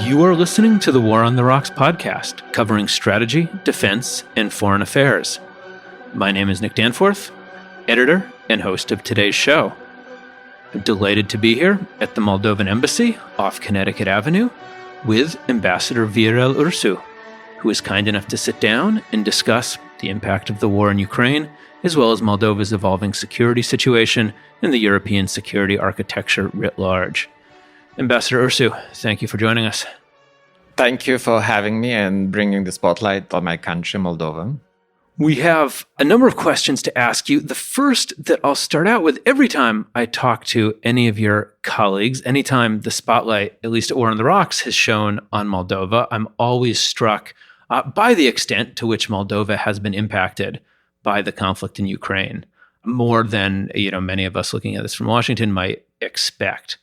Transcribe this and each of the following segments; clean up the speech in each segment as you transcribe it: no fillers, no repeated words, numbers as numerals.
You are listening to the War on the Rocks podcast, covering strategy, defense, and foreign affairs. My name is Nick Danforth, editor and host of today's show. I'm delighted to be here at the Moldovan Embassy off Connecticut Avenue with Ambassador Viorel Ursu, who is kind enough to sit down and discuss the impact of the war in Ukraine, as well as Moldova's evolving security situation and the European security architecture writ large. Ambassador Ursu, thank you for joining us. Thank you for having me and bringing the spotlight on my country, Moldova. We have a number of questions to ask you. The first that I'll start out with, every time I talk to any of your colleagues, anytime the spotlight, at least at War on the Rocks, has shown on Moldova, I'm always struck by the extent to which Moldova has been impacted by the conflict in Ukraine, more than many of us looking at this from Washington might expect.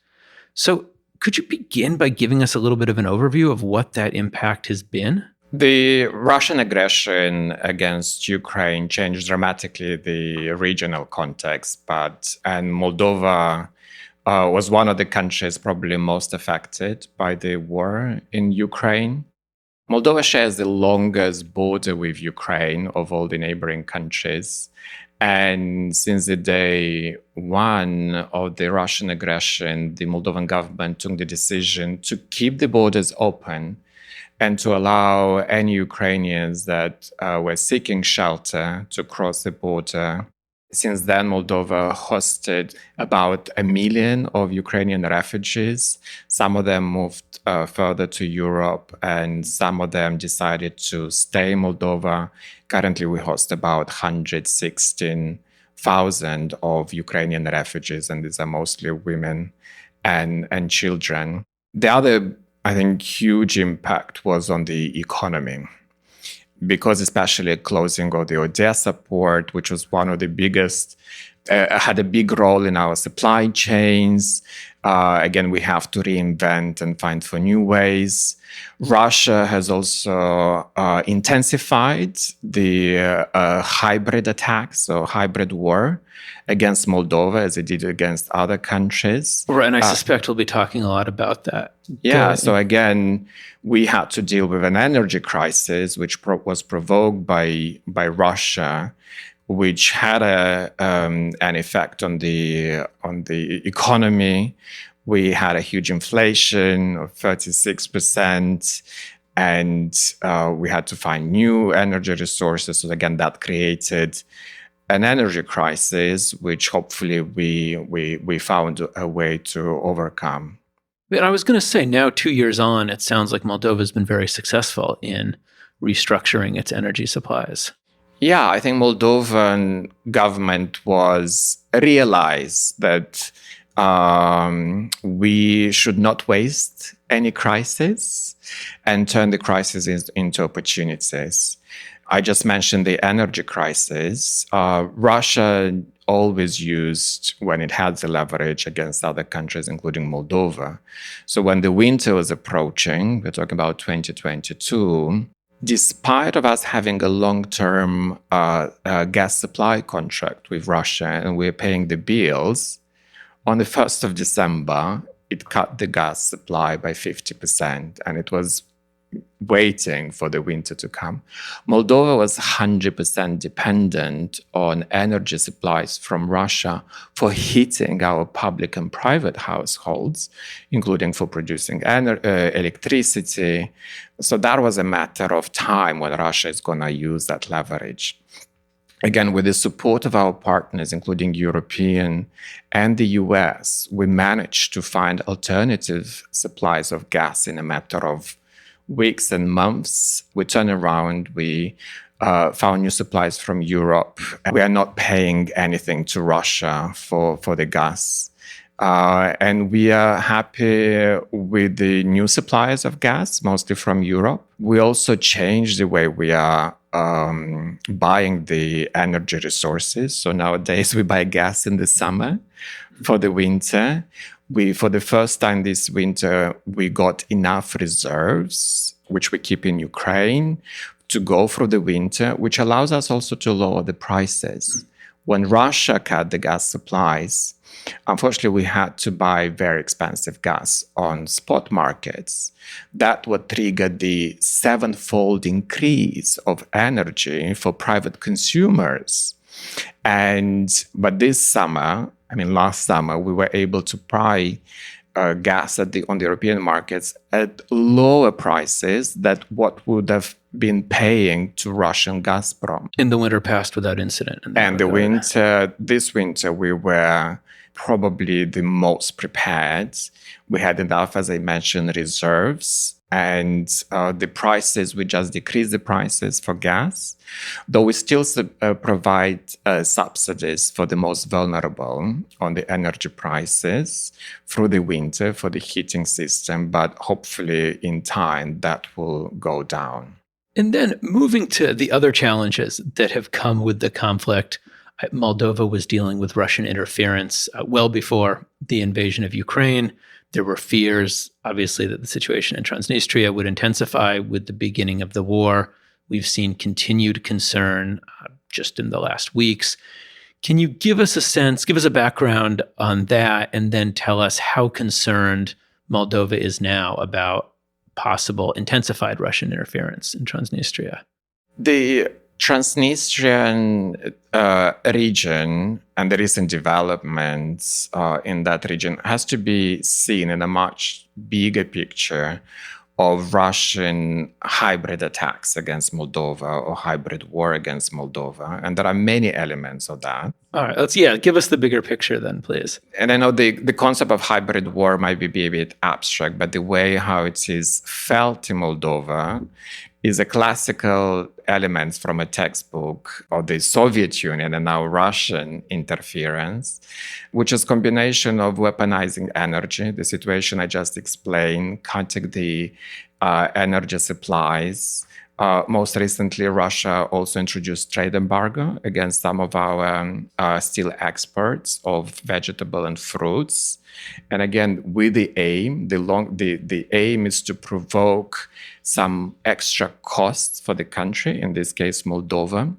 So could you begin by giving us a little bit of an overview of what that impact has been? The Russian aggression against Ukraine changed dramatically the regional context, and Moldova was one of the countries probably most affected by the war in Ukraine. Moldova shares the longest border with Ukraine of all the neighboring countries. And since the day one of the Russian aggression, the Moldovan government took the decision to keep the borders open and to allow any Ukrainians that were seeking shelter to cross the border. Since then, Moldova hosted about 1 million of Ukrainian refugees. Some of them moved further to Europe, and some of them decided to stay in Moldova. Currently, we host about 116,000 of Ukrainian refugees, and these are mostly women and children. The other, I think, huge impact was on the economy, because especially closing of the Odessa port, which was one of the biggest, had a big role in our supply chains. Again, we have to reinvent and find for new ways. Russia has also intensified the hybrid attacks, so hybrid war against Moldova, as it did against other countries. Right, and I suspect we'll be talking a lot about that. Yeah, so again, we had to deal with an energy crisis, which was provoked by Russia, which had an effect on the economy. We had a huge inflation of 36%, and we had to find new energy resources. So again, that created an energy crisis, which hopefully we found a way to overcome. But I was going to say, now 2 years on, it sounds like Moldova has been very successful in restructuring its energy supplies. Yeah, I think Moldovan government realized that we should not waste any crisis and turn the crisis into opportunities. I just mentioned the energy crisis. Russia always used, when it had the leverage against other countries, including Moldova. So when the winter was approaching, we're talking about 2022, despite of us having a long-term gas supply contract with Russia and we're paying the bills, on the 1st of December, it cut the gas supply by 50%, and it was waiting for the winter to come. Moldova was 100% dependent on energy supplies from Russia for heating our public and private households, including for producing electricity. So that was a matter of time when Russia is going to use that leverage. Again, with the support of our partners, including European and the US, we managed to find alternative supplies of gas in a matter of weeks and months. We turned around, we found new supplies from Europe. We are not paying anything to Russia for the gas. And we are happy with the new supplies of gas, mostly from Europe. We also changed the way we are buying the energy resources. So nowadays we buy gas in the summer for the winter. For the first time this winter, we got enough reserves, which we keep in Ukraine, to go through the winter, which allows us also to lower the prices. When Russia cut the gas supplies, unfortunately, we had to buy very expensive gas on spot markets. That would trigger the sevenfold increase of energy for private consumers. But this summer, last summer, we were able to buy gas on the European markets at lower prices than what would have been paying to Russian Gazprom. In the winter passed without incident. This winter, we were probably the most prepared. We had enough, as I mentioned, reserves. And the prices, we just decreased the prices for gas, though we still provide subsidies for the most vulnerable on the energy prices through the winter for the heating system. But hopefully in time that will go down. And then moving to the other challenges that have come with the conflict, Moldova was dealing with Russian interference well before the invasion of Ukraine. There were fears, obviously, that the situation in Transnistria would intensify with the beginning of the war. We've seen continued concern just in the last weeks. Can you give us a background on that, and then tell us how concerned Moldova is now about possible intensified Russian interference in Transnistria? The Transnistrian region and the recent developments in that region has to be seen in a much bigger picture of Russian hybrid attacks against Moldova or hybrid war against Moldova. And there are many elements of that. All right, give us the bigger picture then, please. And I know the concept of hybrid war might be a bit abstract, but the way how it is felt in Moldova is a classical element from a textbook of the Soviet Union and now Russian interference, which is a combination of weaponizing energy, the situation I just explained, cutting the energy supplies. Most recently, Russia also introduced trade embargo against some of our steel exports of vegetable and fruits. And again, with the aim, the aim is to provoke some extra costs for the country, in this case, Moldova,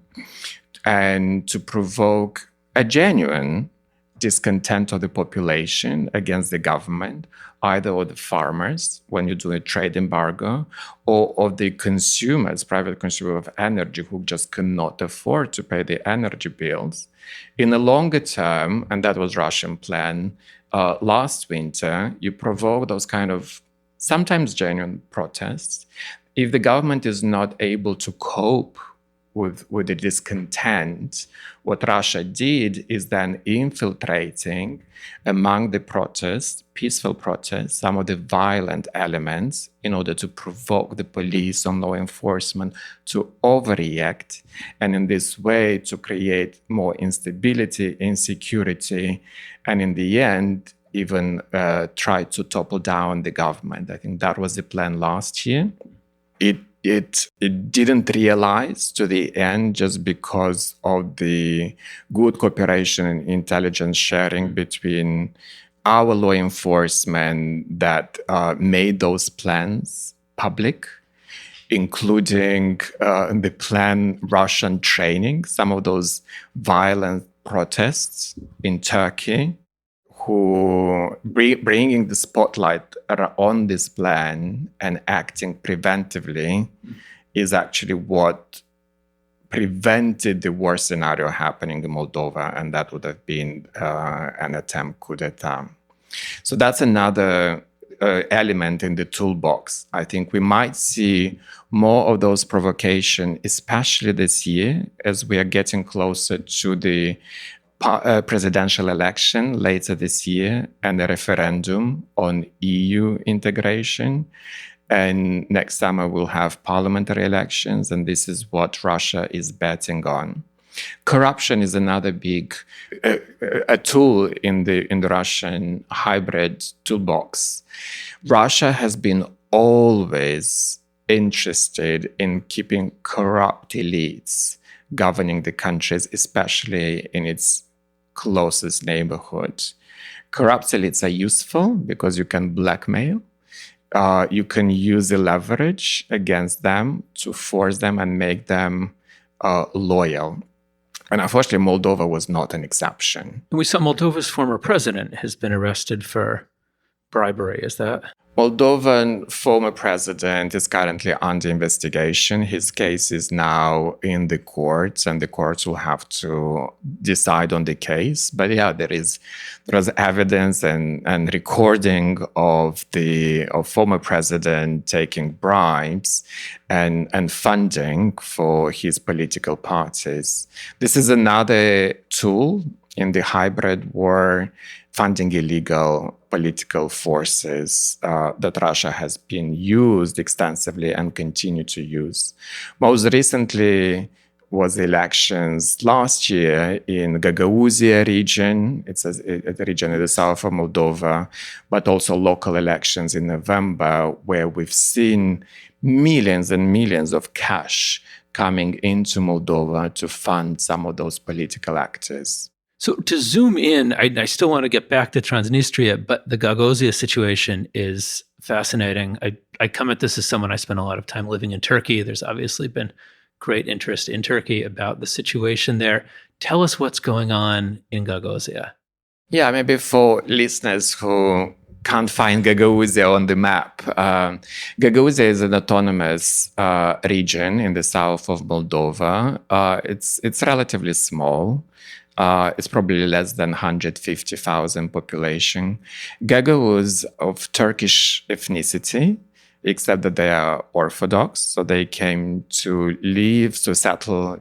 and to provoke a genuine discontent of the population against the government, either of the farmers when you do a trade embargo, or of the consumers, private consumers of energy who just cannot afford to pay the energy bills. In the longer term, and that was Russian plan, last winter, you provoke those kind of sometimes genuine protests. If the government is not able to cope with the discontent, what Russia did is then infiltrating among the protests, peaceful protests, some of the violent elements in order to provoke the police and law enforcement to overreact, and in this way to create more instability, insecurity, and in the end, even try to topple down the government. I think that was the plan last year. It didn't realize to the end just because of the good cooperation and intelligence sharing between our law enforcement that made those plans public, including the planned Russian training, some of those violent protests in Turkey, who bringing the spotlight on this plan and acting preventively is actually what prevented the worst scenario happening in Moldova, and that would have been an attempt coup d'etat. So that's another element in the toolbox. I think we might see more of those provocations, especially this year, as we are getting closer to the presidential election later this year and a referendum on EU integration. And next summer we'll have parliamentary elections, and this is what Russia is betting on. Corruption is another big a tool in the Russian hybrid toolbox. Russia has been always interested in keeping corrupt elites governing the countries, especially in its closest neighborhood. Corrupt elites are useful because you can blackmail. You can use the leverage against them to force them and make them loyal. And unfortunately, Moldova was not an exception. And we saw Moldova's former president has been arrested for bribery. Is that? Moldovan former president is currently under investigation. His case is now in the courts, and the courts will have to decide on the case. But yeah, there was evidence and recording of former president taking bribes and funding for his political parties. This is another tool in the hybrid war, funding illegal political forces that Russia has been used extensively and continue to use. Most recently was elections last year in Gagauzia region. It's a region in the south of Moldova, but also local elections in November, where we've seen millions and millions of cash coming into Moldova to fund some of those political actors. So to zoom in, I still want to get back to Transnistria, but the Gagauzia situation is fascinating. I come at this as someone, I spent a lot of time living in Turkey. There's obviously been great interest in Turkey about the situation there. Tell us what's going on in Gagauzia. Yeah, maybe for listeners who can't find Gagauzia on the map. Gagauzia is an autonomous region in the south of Moldova. It's relatively small. It's probably less than 150,000 population. Gagauz of Turkish ethnicity, except that they are Orthodox. So they came to settle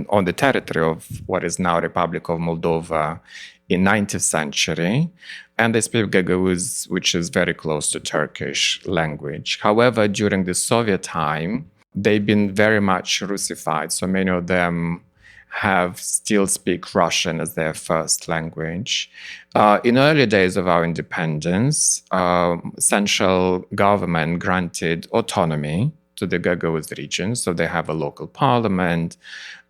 on the territory of what is now Republic of Moldova in 19th century. And they speak Gagauz, which is very close to Turkish language. However, during the Soviet time, they've been very much Russified. So many of them still speak Russian as their first language. In early days of our independence, central government granted autonomy to the Gagauz region. So they have a local parliament,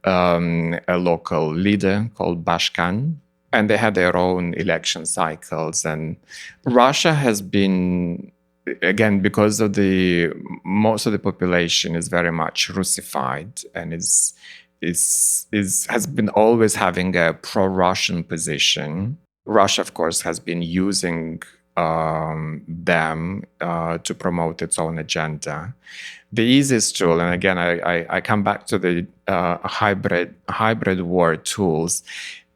a local leader called Bashkan, and they had their own election cycles. And Russia has been, again, because of most of the population is very much Russified and has been always having a pro-Russian position. Russia, of course, has been using them to promote its own agenda. The easiest tool, and again, I come back to the hybrid war tools,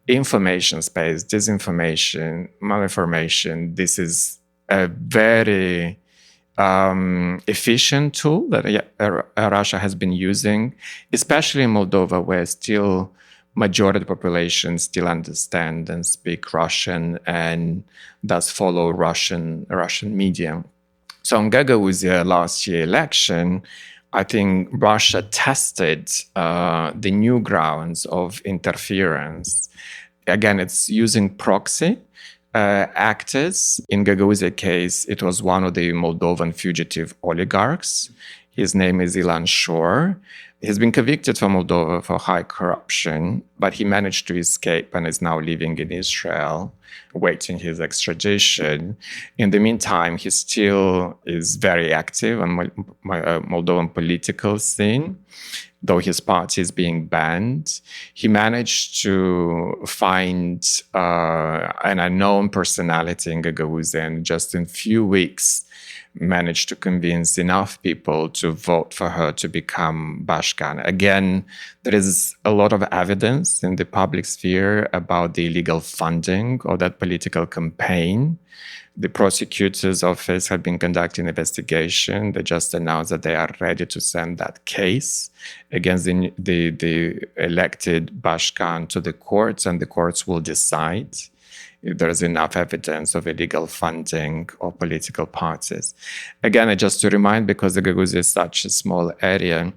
information space, disinformation, malinformation. This is a very efficient tool that Russia has been using, especially in Moldova, where still majority of the population still understand and speak Russian and thus follow Russian media. So in Gagauzia last year election, I think Russia tested the new grounds of interference. Again, it's using proxy actors. In Gagauzia case, it was one of the Moldovan fugitive oligarchs. His name is Ilan Shor. He's been convicted for Moldova for high corruption, but he managed to escape and is now living in Israel, waiting his extradition. In the meantime, he still is very active on Moldovan political scene, though his party is being banned. He managed to find an unknown personality in Gagauzia, and just in a few weeks managed to convince enough people to vote for her to become Bashkan. Again, there is a lot of evidence in the public sphere about the illegal funding of that political campaign. The prosecutor's office have been conducting an investigation. They just announced that they are ready to send that case against the elected Bashkan to the courts, and the courts will decide if there's enough evidence of illegal funding of political parties. Again, just to remind, because the Gagauzia is such a small area,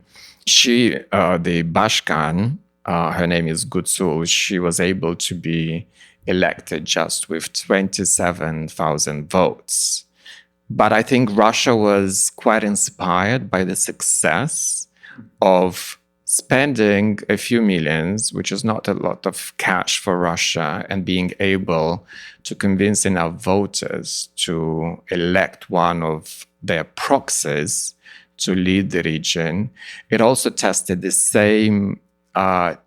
the Bashkan, her name is Gutsul, she was able to be elected just with 27,000 votes. But I think Russia was quite inspired by the success of spending a few millions, which is not a lot of cash for Russia, and being able to convince enough voters to elect one of their proxies to lead the region. It also tested the same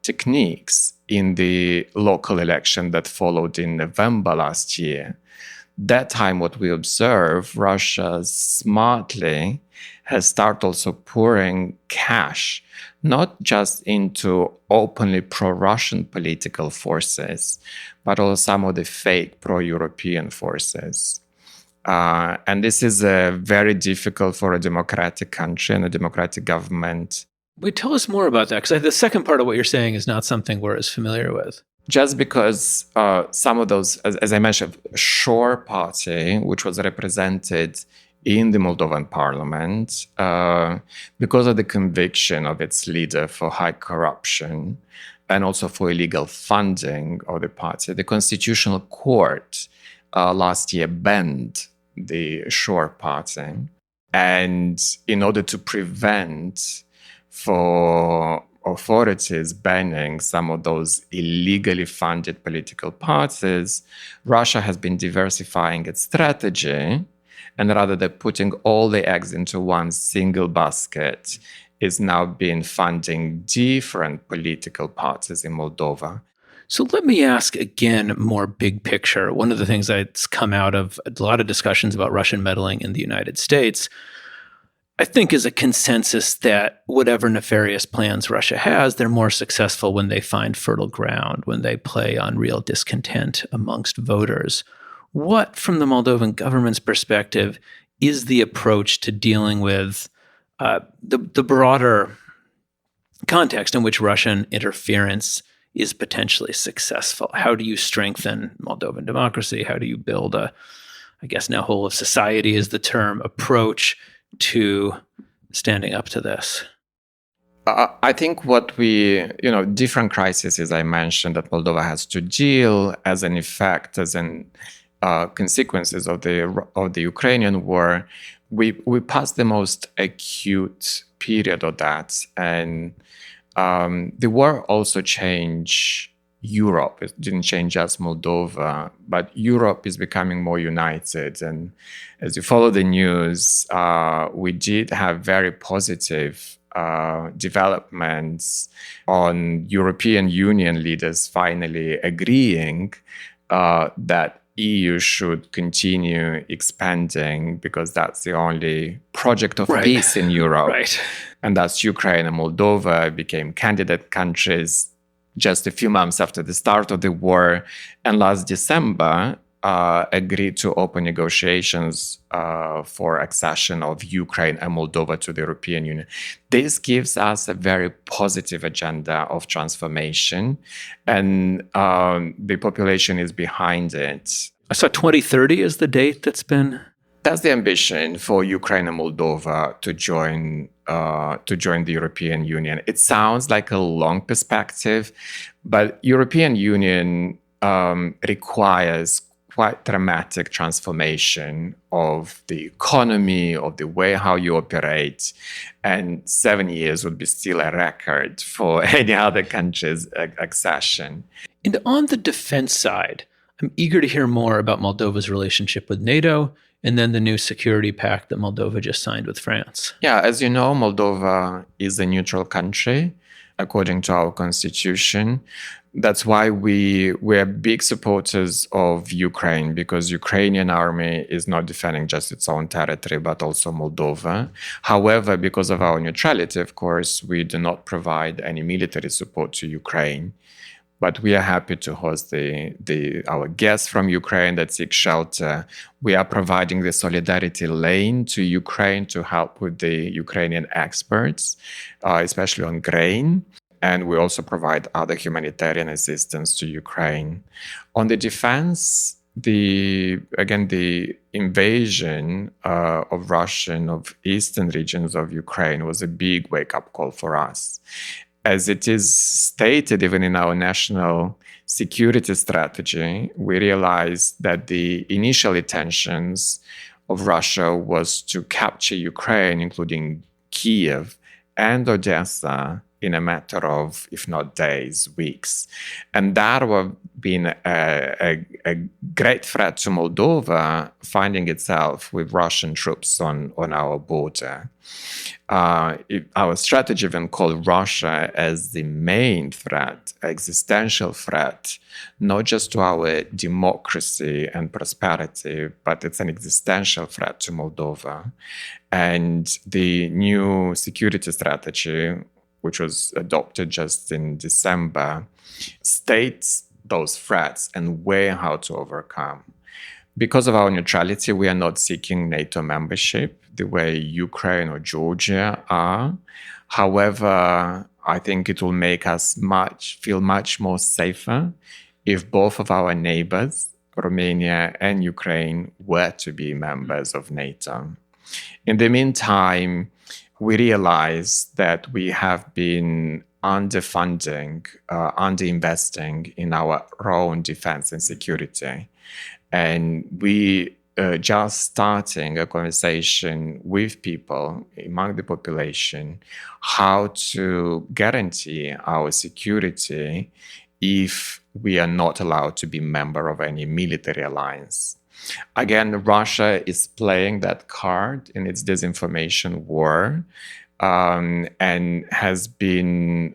techniques in the local election that followed in November last year. That time, what we observe, Russia smartly has started also pouring cash, not just into openly pro-Russian political forces, but also some of the fake pro-European forces. And this is very difficult for a democratic country and a democratic government. Wait, tell us more about that, because the second part of what you're saying is not something we're as familiar with. Just because some of those, as I mentioned, Shore Party, which was represented in the Moldovan parliament, because of the conviction of its leader for high corruption and also for illegal funding of the party, the Constitutional Court last year banned the Shore Party. And in order to prevent for authorities banning some of those illegally funded political parties, Russia has been diversifying its strategy, and rather than putting all the eggs into one single basket, is now been funding different political parties in Moldova. So let me ask again, more big picture. One of the things that's come out of a lot of discussions about Russian meddling in the United States, I think, is a consensus that whatever nefarious plans Russia has, they're more successful when they find fertile ground, when they play on real discontent amongst voters. What, from the Moldovan government's perspective, is the approach to dealing with the broader context in which Russian interference is potentially successful? How do you strengthen Moldovan democracy? How do you build a, I guess now whole of society is the term, approach to standing up to this? I think what different crises, as I mentioned, that Moldova has to deal as an effect, as an consequences of the Ukrainian war. We passed the most acute period of that, and the war also changed Europe. It didn't change just Moldova, but Europe is becoming more united. And as you follow the news, we did have very positive developments on European Union leaders finally agreeing that EU should continue expanding because that's the only project of peace in Europe. Right. And that's Ukraine and Moldova became candidate countries just a few months after the start of the war. And last December, agreed to open negotiations for accession of Ukraine and Moldova to the European Union. This gives us a very positive agenda of transformation, and the population is behind it. I saw 2030 is the date that's been... That's the ambition for Ukraine and Moldova to join the European Union. It sounds like a long perspective, but European Union requires quite dramatic transformation of the economy, of the way how you operate. And 7 years would be still a record for any other country's accession. And on the defense side, I'm eager to hear more about Moldova's relationship with NATO and then the new security pact that Moldova just signed with France. Yeah, as you know, Moldova is a neutral country according to our constitution. That's why we're big supporters of Ukraine, because Ukrainian army is not defending just its own territory, but also Moldova. However, because of our neutrality, of course, we do not provide any military support to Ukraine. But we are happy to host our guests from Ukraine that seek shelter. We are providing the solidarity lane to Ukraine to help with the Ukrainian experts, especially on grain. And we also provide other humanitarian assistance to Ukraine. On the defense, the invasion of Russian of eastern regions of Ukraine was a big wake-up call for us. As it is stated even in our national security strategy, we realized that the initial intentions of Russia was to capture Ukraine, including Kiev and Odessa, in a matter of, if not days, weeks. And that would have been a great threat to Moldova finding itself with Russian troops on our border. Our strategy even called Russia as the main threat, existential threat, not just to our democracy and prosperity, but it's an existential threat to Moldova. And the new security strategy, which was adopted just in December, states those threats and way how to overcome. Because of our neutrality, we are not seeking NATO membership the way Ukraine or Georgia are. However, I think it will make us feel much more safer if both of our neighbors, Romania and Ukraine, were to be members of NATO. In the meantime, we realize that we have been underfunding, underinvesting in our own defense and security. And we just starting a conversation with people among the population how to guarantee our security if we are not allowed to be member of any military alliance. Again, Russia is playing that card in its disinformation war and has been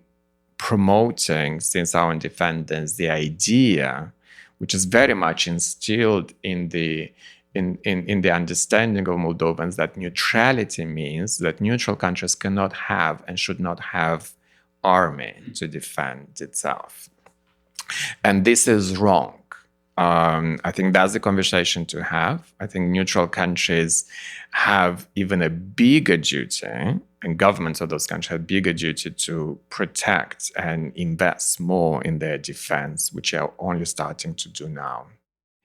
promoting since our independence the idea, which is very much instilled in the understanding of Moldovans, that neutrality means that neutral countries cannot have and should not have army to defend itself. And this is wrong. I think that's the conversation to have. I think neutral countries have even a bigger duty, and governments of those countries have a bigger duty to protect and invest more in their defense, which are only starting to do now.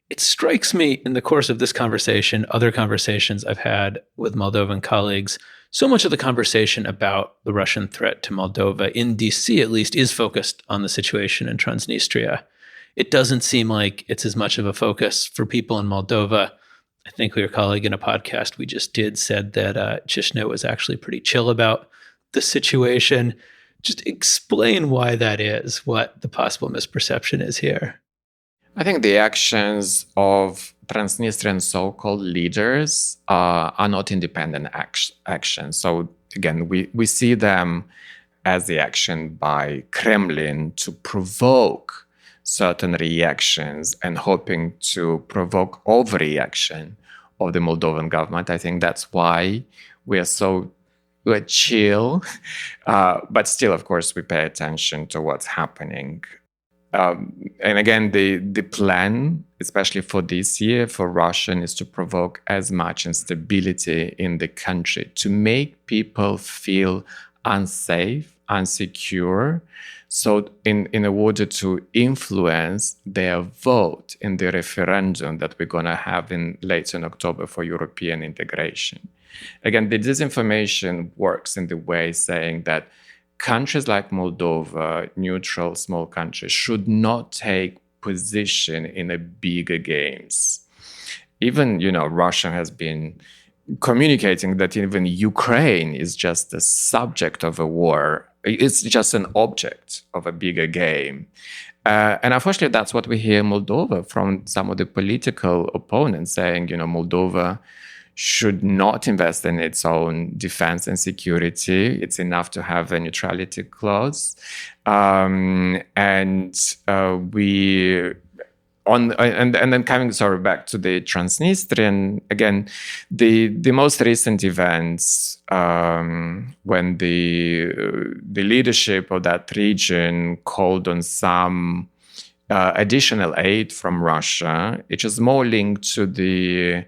It strikes me in the course of this conversation, other conversations I've had with Moldovan colleagues, so much of the conversation about the Russian threat to Moldova, in DC at least, is focused on the situation in Transnistria. It doesn't seem like it's as much of a focus for people in Moldova. I think your colleague in a podcast we just did said that Chisinau was actually pretty chill about the situation. Just explain why that is, what the possible misperception is here. I think the actions of Transnistrian so-called leaders are not independent actions. So again, we see them as the action by Kremlin to provoke certain reactions and hoping to provoke overreaction of the Moldovan government. I think that's why we're chill, but still, of course, we pay attention to what's happening. And again, the plan, especially for this year, for Russia, is to provoke as much instability in the country, to make people feel unsafe, unsecure. So in order to influence their vote in the referendum that we're going to have later in October for European integration. Again, the disinformation works in the way saying that countries like Moldova, neutral small countries, should not take position in the bigger games. Even, Russia has been communicating that even Ukraine is just the subject of a war. It's just an object of a bigger game. And unfortunately, that's what we hear in Moldova from some of the political opponents saying, Moldova should not invest in its own defense and security. It's enough to have a neutrality clause. And then coming back to the Transnistrian, again, the most recent events when the leadership of that region called on some additional aid from Russia, it is more linked to the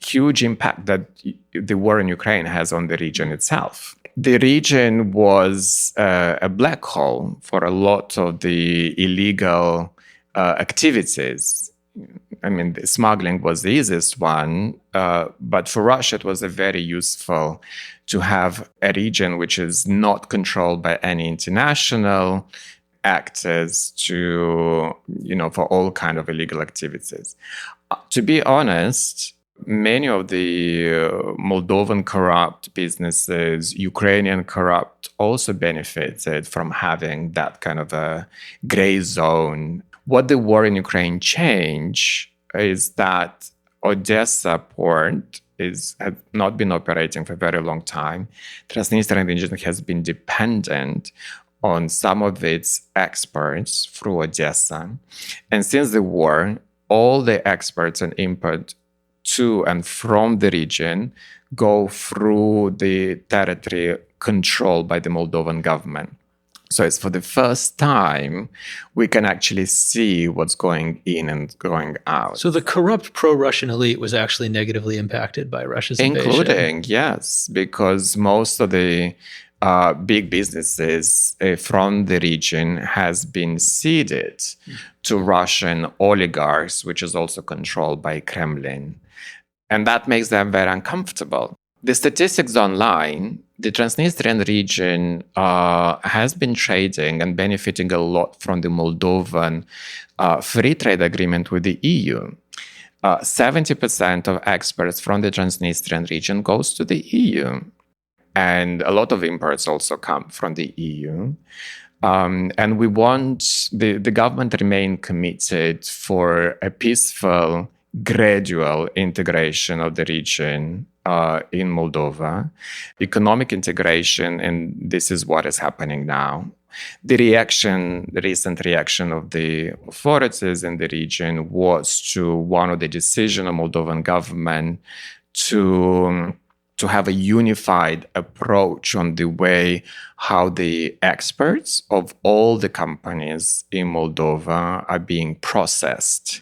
huge impact that the war in Ukraine has on the region itself. The region was a black hole for a lot of the illegal activities. I mean, the smuggling was the easiest one, but for Russia, it was very useful to have a region which is not controlled by any international actors for all kind of illegal activities. To be honest, Many of the Moldovan corrupt businesses, Ukrainian corrupt, also benefited from having that kind of a gray zone. What the war in Ukraine changed is that Odessa port has not been operating for a very long time. Transnistrian region has been dependent on some of its exports through Odessa. And since the war, all the exports and import to and from the region go through the territory controlled by the Moldovan government. So it's for the first time we can actually see what's going in and going out. So the corrupt pro-Russian elite was actually negatively impacted by Russia's invasion. Including, yes, because most of the big businesses from the region has been ceded to Russian oligarchs, which is also controlled by Kremlin. And that makes them very uncomfortable. The statistics online, the Transnistrian region has been trading and benefiting a lot from the Moldovan free trade agreement with the EU. 70% of exports from the Transnistrian region goes to the EU. And a lot of imports also come from the EU. And we want the government to remain committed for a peaceful, gradual integration of the region in Moldova, economic integration, and this is what is happening now. The recent reaction of the authorities in the region was to one of the decision of Moldovan government to have a unified approach on the way how the exports of all the companies in Moldova are being processed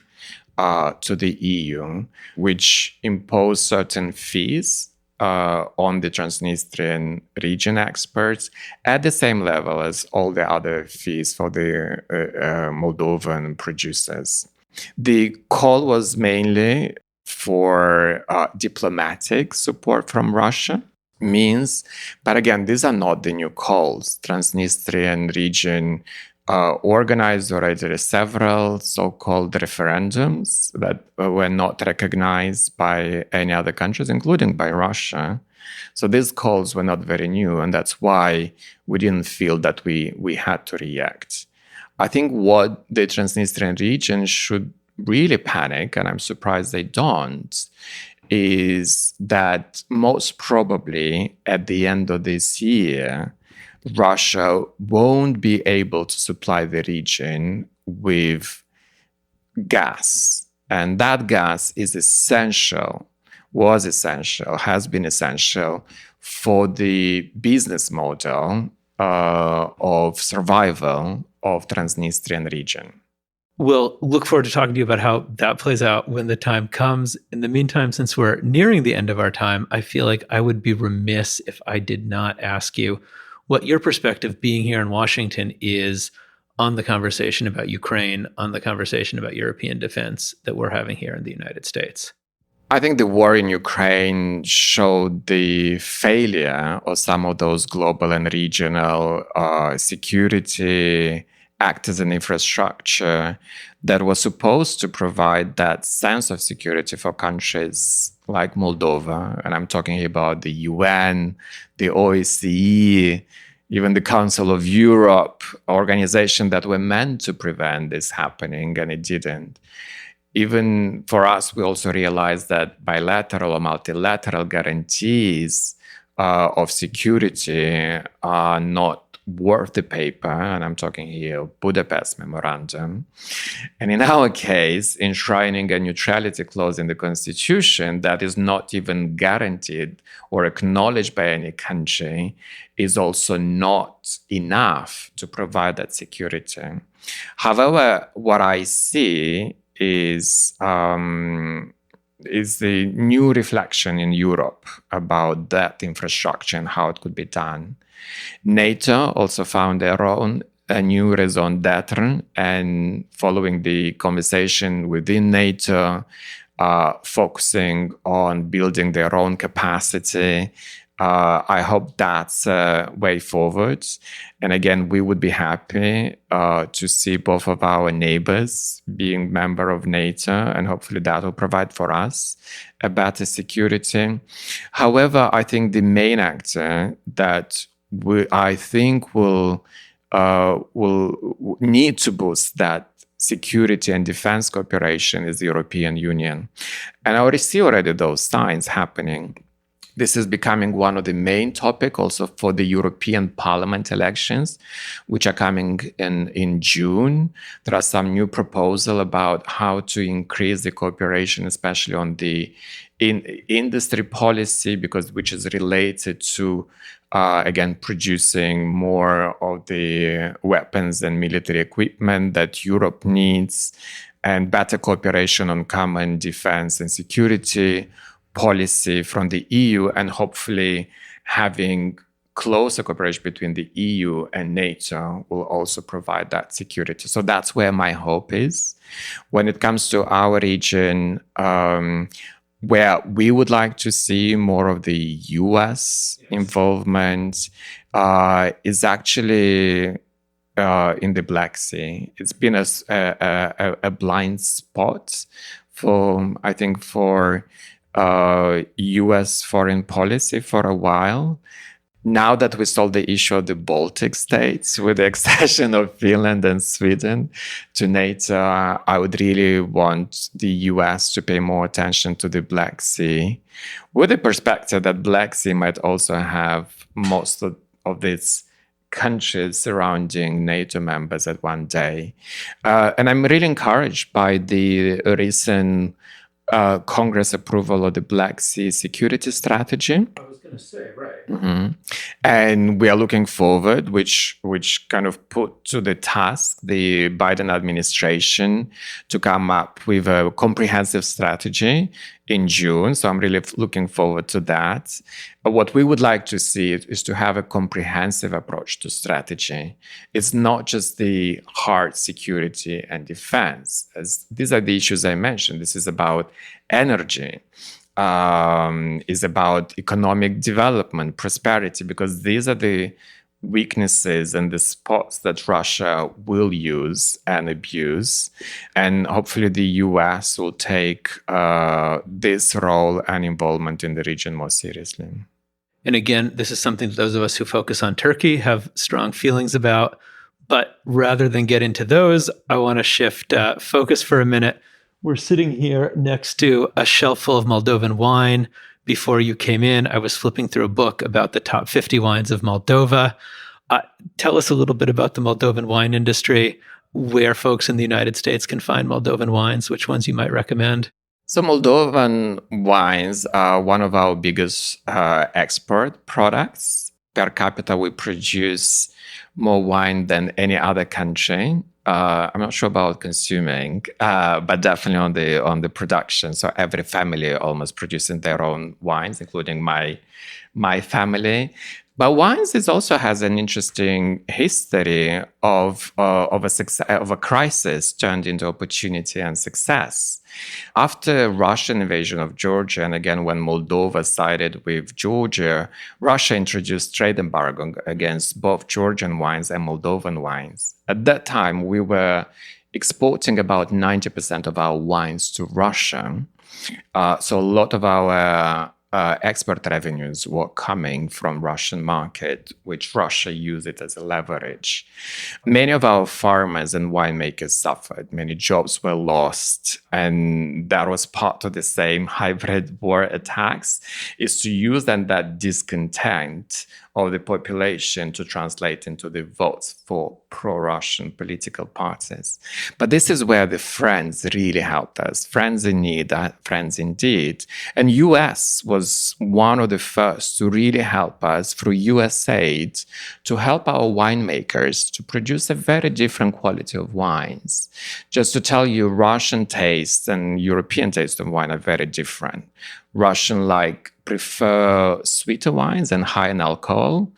to the EU, which impose certain fees on the Transnistrian region exports at the same level as all the other fees for the Moldovan producers. The call was mainly for diplomatic support from Russia means, but again, these are not the new calls. Transnistrian region organized already several so-called referendums that were not recognized by any other countries, including by Russia. So these calls were not very new, and that's why we didn't feel that we had to react. I think what the Transnistrian region should really panic, and I'm surprised they don't, is that most probably at the end of this year, Russia won't be able to supply the region with gas. And that gas is essential, has been essential for the business model of survival of Transnistrian region. We'll look forward to talking to you about how that plays out when the time comes. In the meantime, since we're nearing the end of our time, I feel like I would be remiss if I did not ask you what your perspective being here in Washington is on the conversation about Ukraine, on the conversation about European defense that we're having here in the United States. I think the war in Ukraine showed the failure of some of those global and regional security actors and infrastructure that was supposed to provide that sense of security for countries like Moldova. And I'm talking about the UN, the OSCE, even the Council of Europe, organizations that were meant to prevent this happening, and it didn't. Even for us, we also realized that bilateral or multilateral guarantees of security are not worth the paper, and I'm talking here of Budapest Memorandum. And in our case, enshrining a neutrality clause in the Constitution that is not even guaranteed or acknowledged by any country is also not enough to provide that security. However, what I see is the new reflection in Europe about that infrastructure and how it could be done. NATO also found a new raison d'etre, and following the conversation within NATO, focusing on building their own capacity I hope that's a way forward. And again, we would be happy to see both of our neighbors being member of NATO, and hopefully that will provide for us a better security. However, I think the main actor that I think will need to boost that security and defense cooperation is the European Union. And I already see those signs happening. This is becoming one of the main topics also for the European Parliament elections, which are coming in June. There are some new proposals about how to increase the cooperation, especially on the industry policy, which is related to, again, producing more of the weapons and military equipment that Europe needs, and better cooperation on common defense and security policy from the EU, and hopefully having closer cooperation between the EU and NATO will also provide that security. So that's where my hope is. When it comes to our region, where we would like to see more of the US involvement is actually in the Black Sea. It's been a blind spot for US foreign policy for a while. Now that we solved the issue of the Baltic states with the accession of Finland and Sweden to NATO, I would really want the US to pay more attention to the Black Sea, with the perspective that Black Sea might also have most of its countries surrounding NATO members at one day. And I'm really encouraged by the recent Congress approval of the Black Sea security strategy. I was going to say, right. Mm-hmm. And we are looking forward, which kind of put to the task the Biden administration to come up with a comprehensive strategy in June. So I'm really looking forward to that. But what we would like to see is to have a comprehensive approach to strategy. It's not just the hard security and defense, as these are the issues I mentioned. This is about energy, is about economic development, prosperity, because these are the weaknesses and the spots that Russia will use and abuse. And hopefully the US will take this role and involvement in the region more seriously. And again, this is something that those of us who focus on Turkey have strong feelings about. But rather than get into those, I want to shift focus for a minute. We're sitting here next to a shelf full of Moldovan wine. Before you came in, I was flipping through a book about the top 50 wines of Moldova. Tell us a little bit about the Moldovan wine industry, where folks in the United States can find Moldovan wines, which ones you might recommend. So Moldovan wines are one of our biggest export products. Per capita, we produce more wine than any other country. I'm not sure about consuming, but definitely on the production. So every family almost producing their own wines, including my family. But wines also has an interesting history of a crisis turned into opportunity and success. After Russian invasion of Georgia, and again when Moldova sided with Georgia, Russia introduced trade embargo against both Georgian wines and Moldovan wines. At that time, we were exporting about 90% of our wines to Russia. So a lot of our export revenues were coming from Russian market, which Russia used it as a leverage. Many of our farmers and winemakers suffered. Many jobs were lost. And that was part of the same hybrid war attacks, is to use then that discontent of the population to translate into the votes for pro-Russian political parties. But this is where the friends really helped us. Friends in need, friends indeed. And US was one of the first to really help us through US aid to help our winemakers to produce a very different quality of wines. Just to tell you, Russian taste and European taste of wine are very different. Russian prefer sweeter wines and high in alcohol,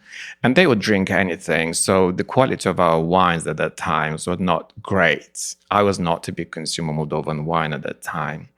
and they would drink anything. So the quality of our wines at that time was not great. I was not a big consumer of Moldovan wine at that time.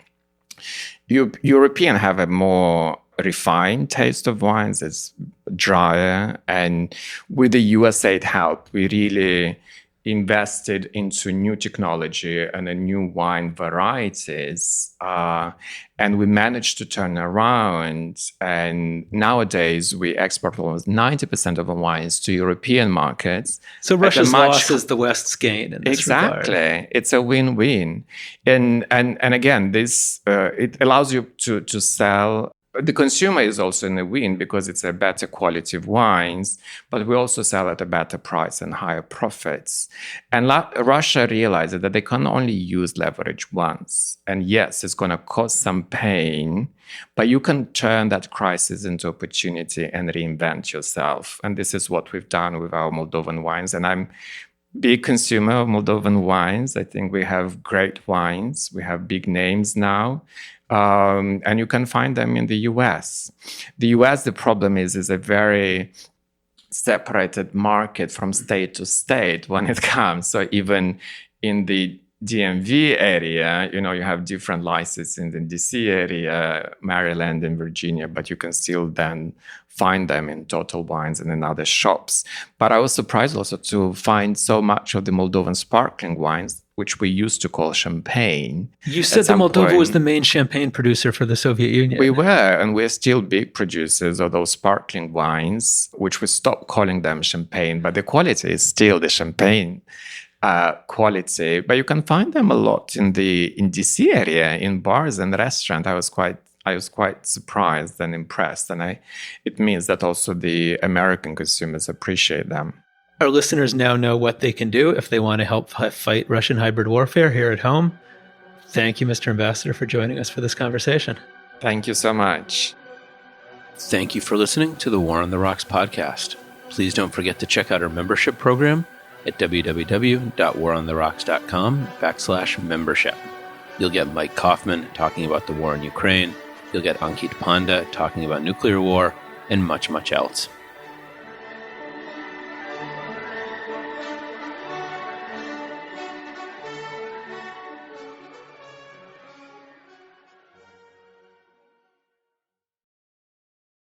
European have a more refined taste of wines. It's drier. And with the USAID help, we really invested into new technology and a new wine varieties. And we managed to turn around. And nowadays, we export almost 90% of our wines to European markets. So Russia's loss is the West's gain in this regard. Exactly. It's a win-win. And again, this it allows you to sell. The consumer is also in a win because it's a better quality of wines, but we also sell at a better price and higher profits. And Russia realized that they can only use leverage once. And yes, it's going to cause some pain, but you can turn that crisis into opportunity and reinvent yourself. And this is what we've done with our Moldovan wines. And I'm big consumer of Moldovan wines. I think we have great wines. We have big names now. And you can find them in the US. The US, the problem is a very separated market from state to state when it comes. So even in the DMV area, you have different licenses in the DC area, Maryland and Virginia, but you can still then find them in Total Wines and in other shops. But I was surprised also to find so much of the Moldovan sparkling wines, which we used to call champagne. You said that Moldova was the main champagne producer for the Soviet Union. We were, and we're still big producers of those sparkling wines, which we stopped calling them champagne, but the quality is still the champagne quality. But you can find them a lot in DC area, in bars and restaurants. I was quite surprised and impressed, and it means that also the American consumers appreciate them. Our listeners now know what they can do if they want to help fight Russian hybrid warfare here at home. Thank you, Mr. Ambassador, for joining us for this conversation. Thank you so much. Thank you for listening to the War on the Rocks podcast. Please don't forget to check out our membership program at www.warontherocks.com/membership. You'll get Mike Kaufman talking about the war in Ukraine. You'll get Ankit Panda talking about nuclear war and much, much else.